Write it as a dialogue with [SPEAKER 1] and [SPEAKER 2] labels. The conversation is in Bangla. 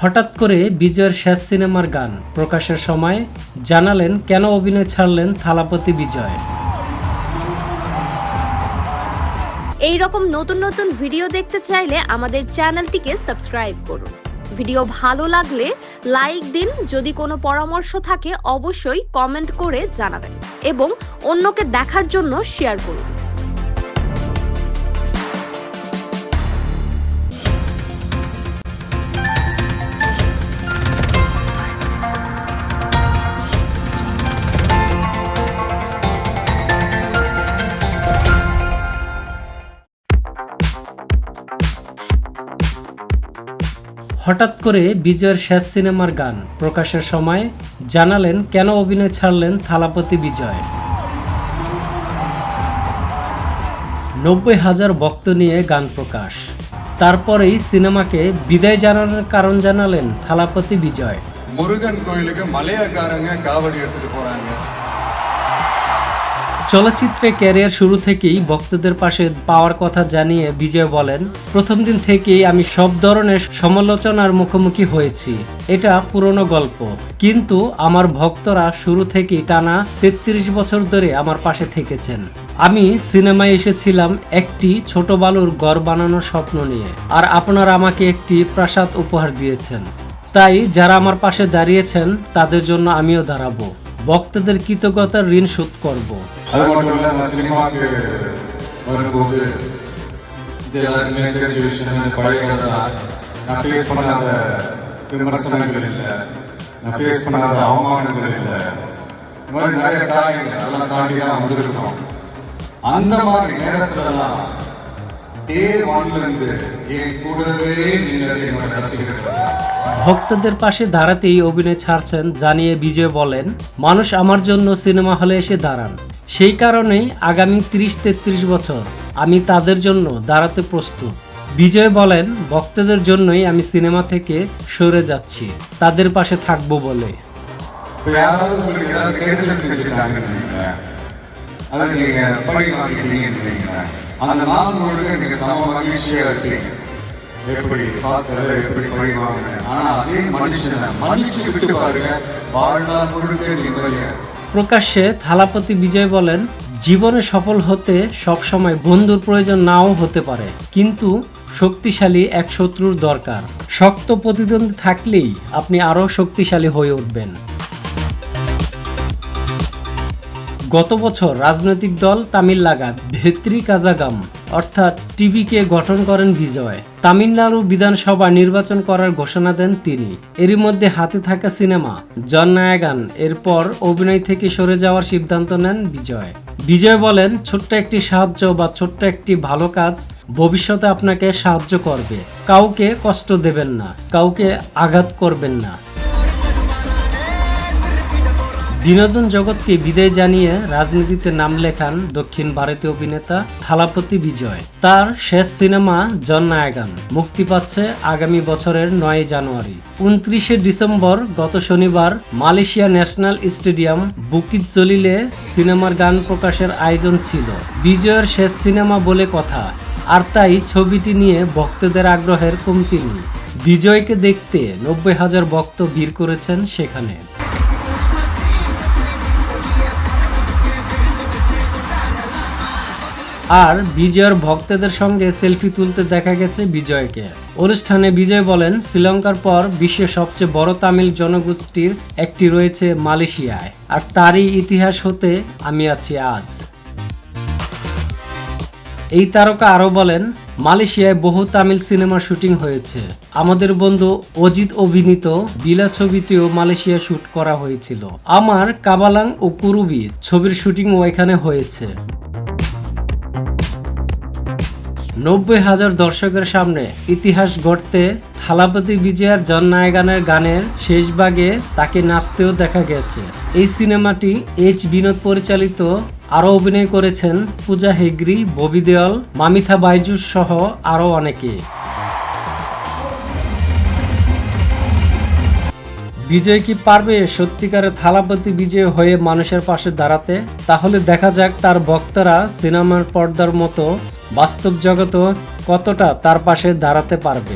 [SPEAKER 1] হঠাৎ করে বিজয়ের শেষ সিনেমার গান প্রকাশের সময় জানালেন কেন অভিনয় ছাড়লেন থালাপতি বিজয়।
[SPEAKER 2] এই রকম নতুন নতুন ভিডিও দেখতে চাইলে আমাদের চ্যানেলটিকে সাবস্ক্রাইব করুন। ভিডিও ভালো লাগলে লাইক দিন, যদি কোনো পরামর্শ থাকে অবশ্যই কমেন্ট করে জানাবেন এবং অন্যকে দেখার জন্য শেয়ার করুন।
[SPEAKER 1] হঠাৎ করে বিজয়ের শেষ সিনেমার গান প্রকাশের সময় জানালেন কেন অভিনয় ছাড়লেন থালাপতি বিজয়। 90,000 ভক্ত নিয়ে গান প্রকাশ, তারপরেই সিনেমাকে বিদায় জানানোর কারণ জানালেন থালাপতি বিজয়।
[SPEAKER 3] முருகன் கோயிலுக்கு மலையக்காரங்க காவடி எடுத்துட்டு போறாங்க।
[SPEAKER 1] চলচ্চিত্রে ক্যারিয়ার শুরু থেকেই ভক্তদের পাশে পাওয়ার কথা জানিয়ে বিজয় বলেন, প্রথম দিন থেকেই আমি সব ধরনের সমালোচনার মুখোমুখি হয়েছি। এটা পুরনো গল্প, কিন্তু আমার ভক্তরা শুরু থেকেই টানা 33 বছর ধরে আমার পাশে থেকেছেন। আমি সিনেমায় এসেছিলাম একটি ছোট বালুর ঘর বানানোর স্বপ্ন নিয়ে, আর আপনারা আমাকে একটি প্রাসাদ উপহার দিয়েছেন। তাই যারা আমার পাশে দাঁড়িয়েছেন তাদের জন্য আমিও দাঁড়াবো, ভক্তদের কৃতজ্ঞতার ঋণ শোধ করব।
[SPEAKER 3] அது மட்டும் இல்ல, நான் சினிமாவுக்கு வரும்போது எல்லாருமே தெரிஞ்ச விஷயம், பழைய கதை தான். நான் ஃபேஸ் பண்ணாத விமர்சனங்கள் இல்லை, நான் ஃபேஸ் பண்ணாத அவமானங்கள் இல்லை, இந்த மாதிரி நிறைய காரியங்கள் அதெல்லாம் தாண்டி தான் வந்திருக்கோம். அந்த மாதிரி நேரத்துலலாம் டே ஒன்லேருந்து என் கூடவே நின்னது என்னோட ரசிகர்கள்।
[SPEAKER 1] ভক্তদের পাশে দাঁড়াতেই অভিনয় ছাড়ছেন জানিয়ে বিজয় বলেন, মানুষ আমার জন্য সিনেমা হলে এসে দাঁড়ান, সেই কারণেই আগামী 30-33 বছর আমি তাদের জন্য দাঁড়াতে প্রস্তুত। বিজয় বলেন, ভক্তদের জন্যই আমি সিনেমা থেকে সরে যাচ্ছি, তাদের পাশে থাকবো বলে।
[SPEAKER 3] இப்போ யாராவது உங்களுக்கு ஏதாவது கெடுதல் செஞ்சுட்டாங்கன்னு வைங்களேன், அதை நீங்கள் பழி வாங்கிட்டீங்கன்னு வைங்களேன், அந்த நாள் முழுக்க நீங்கள் சம மகிழ்ச்சியாக இருப்பீங்க। எப்படி பார்த்ததை எப்படி பழி வாங்கினேன், ஆனால் அதே மனுஷனை மன்னிச்சு விட்டு பாருங்க, வாழ்நாள் முழுக்க நிம்மதியாக।
[SPEAKER 1] প্রকাশ্যে থালাপতি বিজয় বলেন, জীবনে সফল হতে সবসময় বন্ধুর প্রয়োজন নাও হতে পারে, কিন্তু শক্তিশালী এক শত্রুর দরকার। শক্ত প্রতিদ্বন্দ্বী থাকলেই আপনি আরও শক্তিশালী হয়ে উঠবেন। গত বছর রাজনৈতিক দল তামিলনাগা ভেত্রি কাজাগাম অর্থাৎ টিভিকে গঠন করেন বিজয়। তামিলনাড়ু বিধানসভা নির্বাচন করার ঘোষণা দেন তিনি। এরই মধ্যে হাতে থাকা সিনেমা জননায়গান এরপর অভিনয় থেকে সরে যাওয়ার সিদ্ধান্ত নেন বিজয়। বিজয় বলেন, ছোট্ট একটি সাহায্য বা ছোট্ট একটি ভালো কাজ ভবিষ্যতে আপনাকে সাহায্য করবে। কাউকে কষ্ট দেবেন না, কাউকে আঘাত করবেন না। বিনোদন জগৎকে বিদায় জানিয়ে রাজনীতিতে নাম লেখান দক্ষিণ ভারতীয় অভিনেতা থালাপতি বিজয়। তার শেষ সিনেমা জননায়গান মুক্তি পাচ্ছে আগামী বছরের 9 জানুয়ারি। 29 ডিসেম্বর গত শনিবার মালয়েশিয়া ন্যাশনাল স্টেডিয়াম বুকিত জলিলে সিনেমার গান প্রকাশের আয়োজন ছিল। বিজয়ের শেষ সিনেমা বলে কথা, আর তাই ছবিটি নিয়ে ভক্তদের আগ্রহের কমতি নেই। বিজয়কে দেখতে 90,000 ভক্ত ভিড় করেছেন সেখানে। আর বিজয়ের ভক্তদের সঙ্গে সেলফি তুলতে দেখা গেছে বিজয়কে। অনুষ্ঠানে বিজয় বলেন, শ্রীলঙ্কার পর বিশ্বের সবচেয়ে বড় তামিল জনগোষ্ঠীর একটি রয়েছে মালয়েশিয়ায়, আর তারই ইতিহাস হতে আমি আছি আজ। এই তারকা আরও বলেন, মালয়েশিয়ায় বহু তামিল সিনেমার শুটিং হয়েছে। আমাদের বন্ধু অজিত অভিনীত বিলা ছবিটিও মালয়েশিয়া শুট করা হয়েছিল। আমার কাবালাং ও কুরুবি ছবির শুটিংও এখানে হয়েছে। 90,000 দর্শকের সামনে ইতিহাস গড়তে থালাপতি বিজয়ের জননায়গানের গানের শেষ ভাগে তাকে নাচতেও দেখা গেছে। এই সিনেমাটি এইচ বিনোদ পরিচালিত। আরও অভিনয় করেছেন পূজা হেগড়ি, ববি দেওল, মামিতা বাইজু সহ আরও অনেকে। বিজয় কি পারবে সত্যিকারের থালাপতি বিজয় হয়ে মানুষের পাশে দাঁড়াতে? তাহলে দেখা যাক তার ভক্তরা সিনেমার পর্দার মতো বাস্তব জগতও কতটা তার পাশে দাঁড়াতে পারবে।